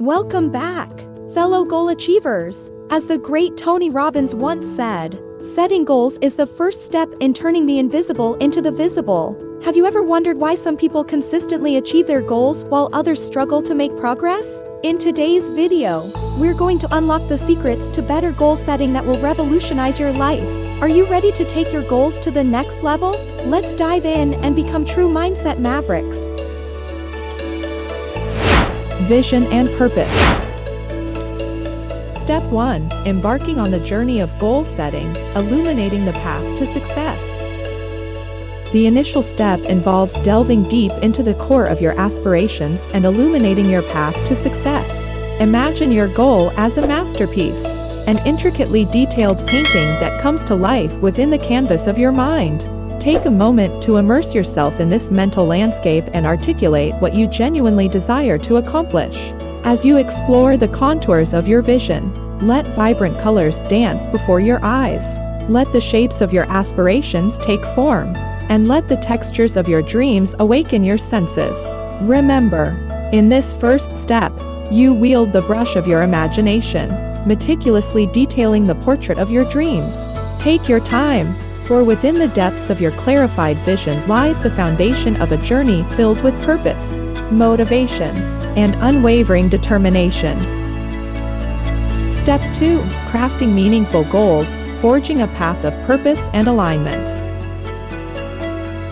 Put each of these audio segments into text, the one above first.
Welcome back, fellow goal achievers. As the great Tony Robbins once said, setting goals is the first step in turning the invisible into the visible. Have you ever wondered why some people consistently achieve their goals while others struggle to make progress? In today's video, we're going to unlock the secrets to better goal setting that will revolutionize your life. Are you ready to take your goals to the next level? Let's dive in and become true Mindset Mavericks. Vision and purpose. Step 1. Embarking on the journey of goal setting, illuminating the path to success. The initial step involves delving deep into the core of your aspirations and illuminating your path to success. Imagine your goal as a masterpiece, an intricately detailed painting that comes to life within the canvas of your mind. Take a moment to immerse yourself in this mental landscape and articulate what you genuinely desire to accomplish. As you explore the contours of your vision, let vibrant colors dance before your eyes. Let the shapes of your aspirations take form, and let the textures of your dreams awaken your senses. Remember, in this first step, you wield the brush of your imagination, meticulously detailing the portrait of your dreams. Take your time, for within the depths of your clarified vision lies the foundation of a journey filled with purpose, motivation, and unwavering determination. Step 2. Crafting meaningful goals, forging a path of purpose and alignment.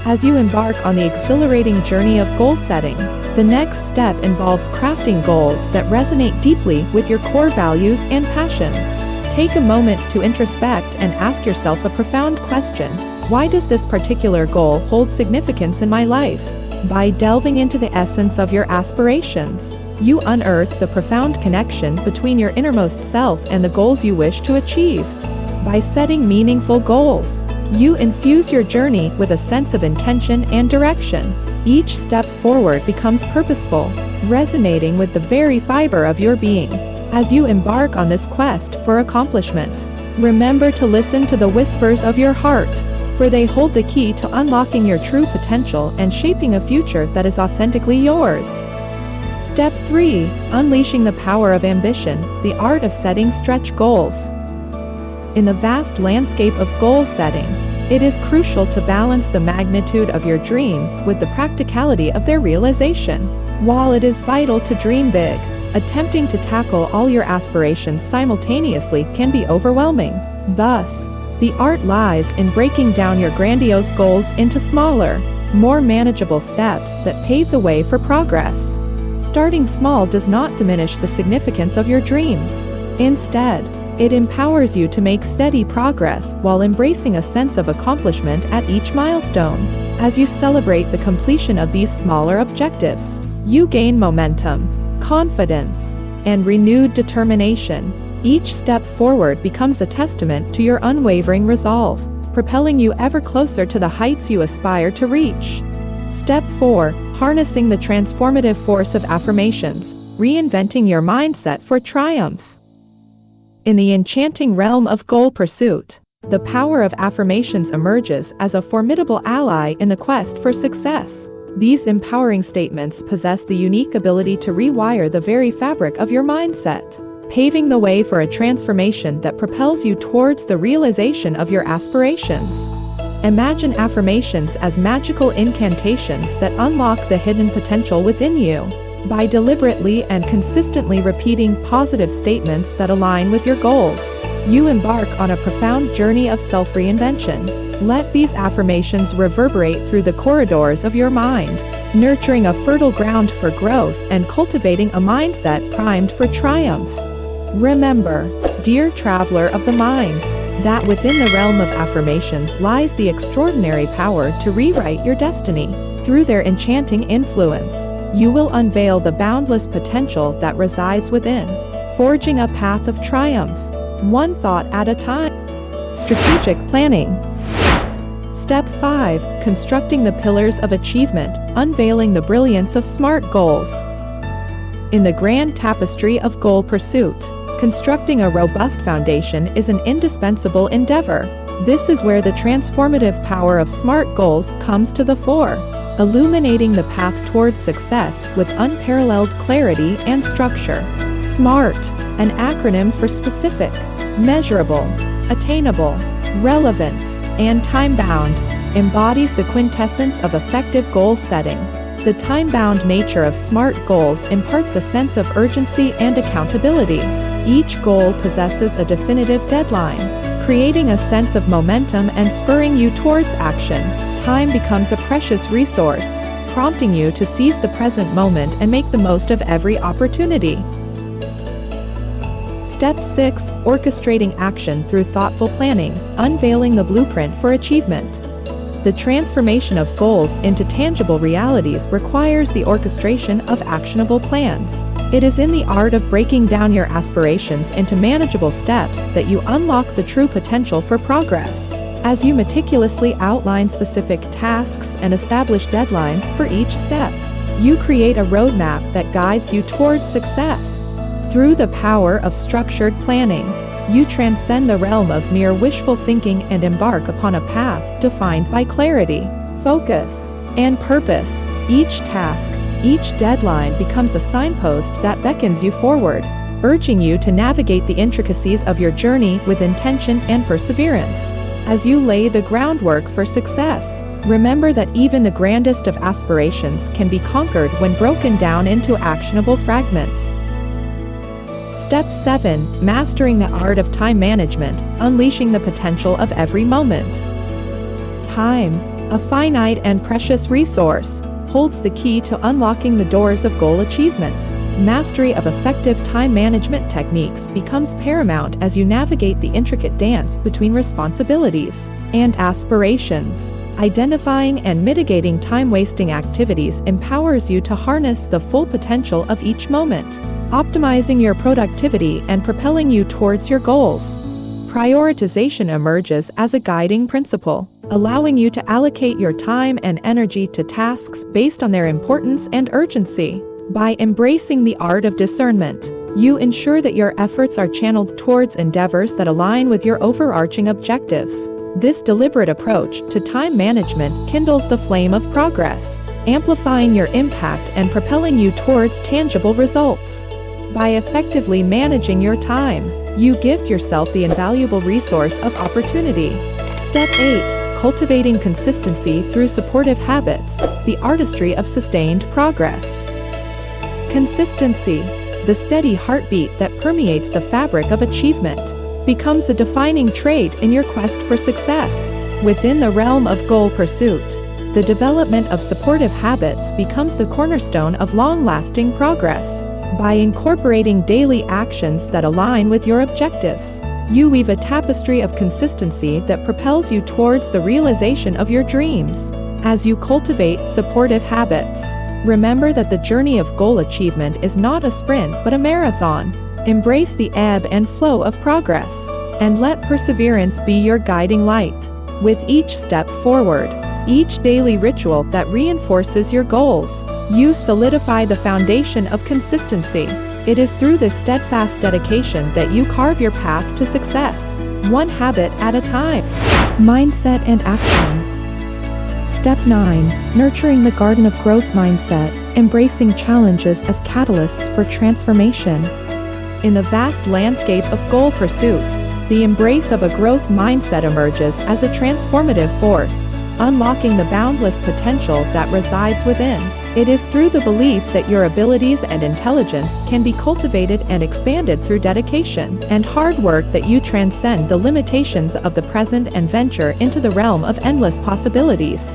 As you embark on the exhilarating journey of goal setting, the next step involves crafting goals that resonate deeply with your core values and passions. Take a moment to introspect and ask yourself a profound question. Why does this particular goal hold significance in my life? By delving into the essence of your aspirations, you unearth the profound connection between your innermost self and the goals you wish to achieve. By setting meaningful goals, you infuse your journey with a sense of intention and direction. Each step forward becomes purposeful, resonating with the very fiber of your being. As you embark on this quest for accomplishment, remember to listen to the whispers of your heart, for they hold the key to unlocking your true potential and shaping a future that is authentically yours. Step 3. Unleashing the power of ambition, the art of setting stretch goals. In the vast landscape of goal setting, it is crucial to balance the magnitude of your dreams with the practicality of their realization. While it is vital to dream big, attempting to tackle all your aspirations simultaneously can be overwhelming. Thus, the art lies in breaking down your grandiose goals into smaller, more manageable steps that pave the way for progress. Starting small does not diminish the significance of your dreams. Instead, it empowers you to make steady progress while embracing a sense of accomplishment at each milestone. As you celebrate the completion of these smaller objectives, you gain momentum, confidence, and renewed determination. Each step forward becomes a testament to your unwavering resolve, propelling you ever closer to the heights you aspire to reach. Step 4. Harnessing the transformative force of affirmations, reinventing your mindset for triumph. In the enchanting realm of goal pursuit, the power of affirmations emerges as a formidable ally in the quest for success. These empowering statements possess the unique ability to rewire the very fabric of your mindset, paving the way for a transformation that propels you towards the realization of your aspirations. Imagine affirmations as magical incantations that unlock the hidden potential within you. By deliberately and consistently repeating positive statements that align with your goals, you embark on a profound journey of self-reinvention. Let these affirmations reverberate through the corridors of your mind, nurturing a fertile ground for growth and cultivating a mindset primed for triumph. Remember, dear traveler of the mind, that within the realm of affirmations lies the extraordinary power to rewrite your destiny. Through their enchanting influence, you will unveil the boundless potential that resides within, forging a path of triumph, one thought at a time. Strategic planning. Step 5. Constructing the pillars of achievement, unveiling the brilliance of SMART goals. In the grand tapestry of goal pursuit, constructing a robust foundation is an indispensable endeavor. This is where the transformative power of SMART goals comes to the fore. illuminating the path towards success with unparalleled clarity and structure. SMART, an acronym for specific, measurable, attainable, relevant, and time-bound, embodies the quintessence of effective goal setting. The time-bound nature of SMART goals imparts a sense of urgency and accountability. Each goal possesses a definitive deadline, creating a sense of momentum and spurring you towards action. Time becomes a precious resource, prompting you to seize the present moment and make the most of every opportunity. Step 6. Orchestrating action through thoughtful planning, unveiling the blueprint for achievement. The transformation of goals into tangible realities requires the orchestration of actionable plans. It is in the art of breaking down your aspirations into manageable steps that you unlock the true potential for progress. As you meticulously outline specific tasks and establish deadlines for each step, you create a roadmap that guides you towards success. Through the power of structured planning, you transcend the realm of mere wishful thinking and embark upon a path defined by clarity, focus, and purpose. Each task, each deadline becomes a signpost that beckons you forward, urging you to navigate the intricacies of your journey with intention and perseverance. As you lay the groundwork for success, remember that even the grandest of aspirations can be conquered when broken down into actionable fragments. Step 7. Mastering the art of time management, unleashing the potential of every moment. Time, a finite and precious resource, holds the key to unlocking the doors of goal achievement. Mastery of effective time management techniques becomes paramount as you navigate the intricate dance between responsibilities and aspirations. Identifying and mitigating time-wasting activities empowers you to harness the full potential of each moment, optimizing your productivity and propelling you towards your goals. Prioritization emerges as a guiding principle, allowing you to allocate your time and energy to tasks based on their importance and urgency. By embracing the art of discernment, you ensure that your efforts are channeled towards endeavors that align with your overarching objectives. This deliberate approach to time management kindles the flame of progress, amplifying your impact and propelling you towards tangible results. By effectively managing your time, you gift yourself the invaluable resource of opportunity. Step 8. Cultivating consistency through supportive habits, the artistry of sustained progress. Consistency, the steady heartbeat that permeates the fabric of achievement, becomes a defining trait in your quest for success. Within the realm of goal pursuit, the development of supportive habits becomes the cornerstone of long-lasting progress. By incorporating daily actions that align with your objectives, you weave a tapestry of consistency that propels you towards the realization of your dreams. As you cultivate supportive habits, remember that the journey of goal achievement is not a sprint but a marathon. Embrace the ebb and flow of progress, and let perseverance be your guiding light. With each step forward, each daily ritual that reinforces your goals, you solidify the foundation of consistency. It is through this steadfast dedication that you carve your path to success, one habit at a time. Mindset and action. Step 9. Nurturing the garden of growth mindset, embracing challenges as catalysts for transformation. In the vast landscape of goal pursuit, the embrace of a growth mindset emerges as a transformative force, unlocking the boundless potential that resides within. It is through the belief that your abilities and intelligence can be cultivated and expanded through dedication and hard work that you transcend the limitations of the present and venture into the realm of endless possibilities.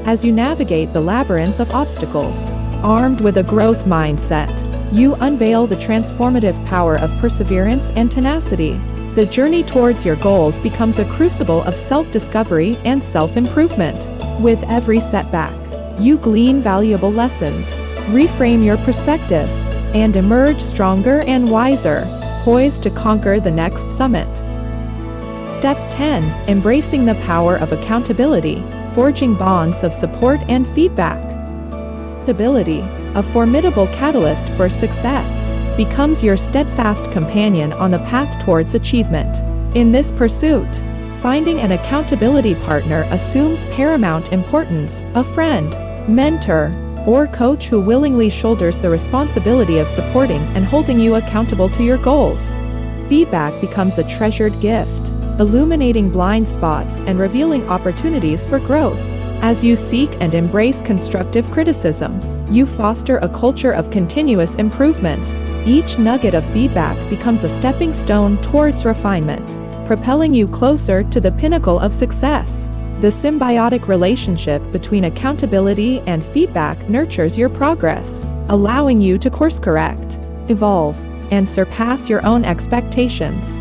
As you navigate the labyrinth of obstacles, armed with a growth mindset, you unveil the transformative power of perseverance and tenacity. The journey towards your goals becomes a crucible of self-discovery and self-improvement. With every setback, you glean valuable lessons, reframe your perspective, and emerge stronger and wiser, poised to conquer the next summit. Step 10. Embracing the power of accountability, forging bonds of support and feedback. Accountability, a formidable catalyst for success, becomes your steadfast companion on the path towards achievement. In this pursuit, finding an accountability partner assumes paramount importance. A friend, mentor, or coach who willingly shoulders the responsibility of supporting and holding you accountable to your goals. Feedback becomes a treasured gift, illuminating blind spots and revealing opportunities for growth. As you seek and embrace constructive criticism, you foster a culture of continuous improvement. Each nugget of feedback becomes a stepping stone towards refinement, propelling you closer to the pinnacle of success. The symbiotic relationship between accountability and feedback nurtures your progress, allowing you to course correct, evolve, and surpass your own expectations.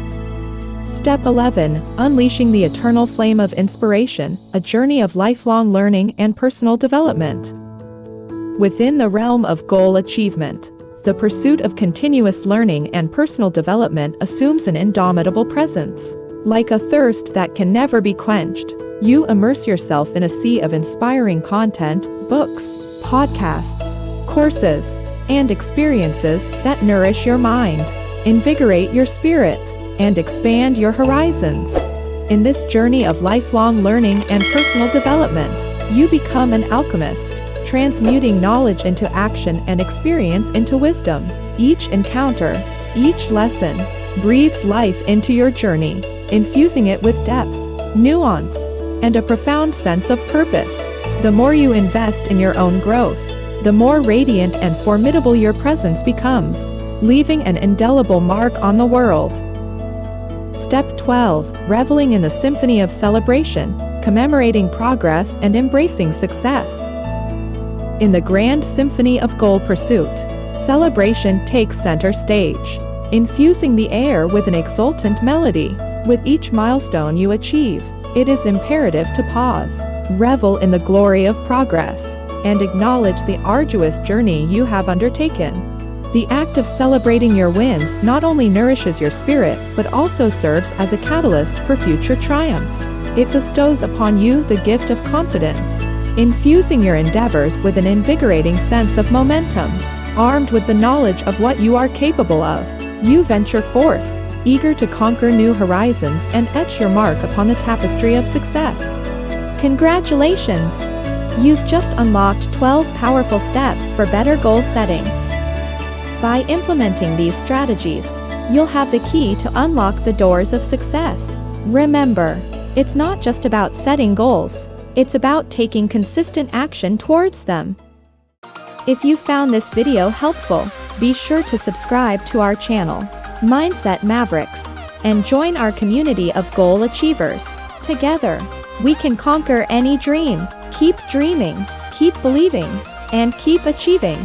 Step 11. Unleashing the eternal flame of inspiration, a journey of lifelong learning and personal development. Within the realm of goal achievement, the pursuit of continuous learning and personal development assumes an indomitable presence. Like a thirst that can never be quenched, you immerse yourself in a sea of inspiring content, books, podcasts, courses, and experiences that nourish your mind, invigorate your spirit, and expand your horizons. In this journey of lifelong learning and personal development, you become an alchemist, transmuting knowledge into action and experience into wisdom. Each encounter, each lesson, breathes life into your journey, infusing it with depth, nuance, and a profound sense of purpose. The more you invest in your own growth, the more radiant and formidable your presence becomes, leaving an indelible mark on the world. Step 12. Reveling in the symphony of celebration, commemorating progress and embracing success. In the grand symphony of goal pursuit, celebration takes center stage, infusing the air with an exultant melody. With each milestone you achieve, it is imperative to pause, revel in the glory of progress, and acknowledge the arduous journey you have undertaken. The act of celebrating your wins not only nourishes your spirit, but also serves as a catalyst for future triumphs. It bestows upon you the gift of confidence, infusing your endeavors with an invigorating sense of momentum. Armed with the knowledge of what you are capable of, you venture forth, eager to conquer new horizons and etch your mark upon the tapestry of success. Congratulations! You've just unlocked 12 powerful steps for better goal setting. By implementing these strategies, you'll have the key to unlock the doors of success. Remember, it's not just about setting goals, it's about taking consistent action towards them. If you found this video helpful, be sure to subscribe to our channel, Mindset Mavericks, and join our community of goal achievers. Together, we can conquer any dream. Keep dreaming, keep believing, and keep achieving.